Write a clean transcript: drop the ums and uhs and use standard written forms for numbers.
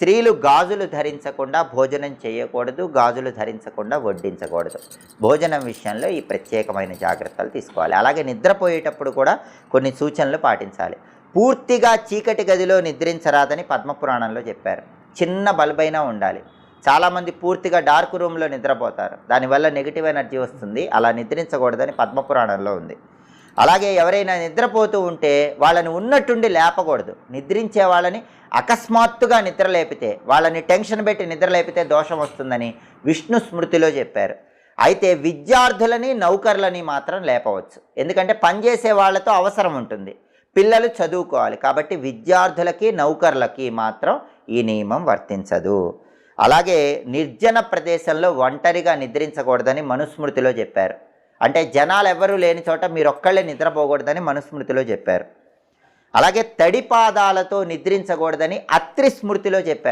స్త్రీలు గాజులు ధరించకుండా భోజనం చేయకూడదు, గాజులు ధరించకుండా వడ్డించకూడదు. భోజనం విషయంలో ఈ ప్రత్యేకమైన జాగ్రత్తలు తీసుకోవాలి. అలాగే నిద్రపోయేటప్పుడు కూడా కొన్ని సూచనలు పాటించాలి. పూర్తిగా చీకటి గదిలో నిద్రించరాదని పద్మపురాణంలో చెప్పారు. చిన్న బల్బైనా ఉండాలి. చాలామంది పూర్తిగా డార్క్ రూమ్లో నిద్రపోతారు, దానివల్ల నెగిటివ్ ఎనర్జీ వస్తుంది. అలా నిద్రించకూడదని పద్మపురాణంలో ఉంది. అలాగే ఎవరైనా నిద్రపోతూ ఉంటే వాళ్ళని ఉన్నట్టుండి లేపకూడదు. నిద్రించే వాళ్ళని అకస్మాత్తుగా నిద్ర లేపితే, వాళ్ళని టెన్షన్ పెట్టి నిద్ర లేపితే దోషం వస్తుందని విష్ణు స్మృతిలో చెప్పారు. అయితే విద్యార్థులని నౌకర్లని మాత్రం లేపవచ్చు, ఎందుకంటే పనిచేసే వాళ్ళతో అవసరం ఉంటుంది. పిల్లలు చదువుకోవాలి కాబట్టి విద్యార్థులకి నౌకర్లకి మాత్రం ఈ నియమం వర్తించదు. అలాగే నిర్జన ప్రదేశంలో ఒంటరిగా నిద్రించకూడదని మనుస్మృతిలో చెప్పారు. అంటే జనాలు ఎవరూ లేని చోట మీరు ఒక్కళ్ళే నిద్రపోకూడదని మనుస్మృతిలో చెప్పారు. అలాగే తడిపాదాలతో నిద్రించకూడదని అత్రి స్మృతిలో చెప్పారు.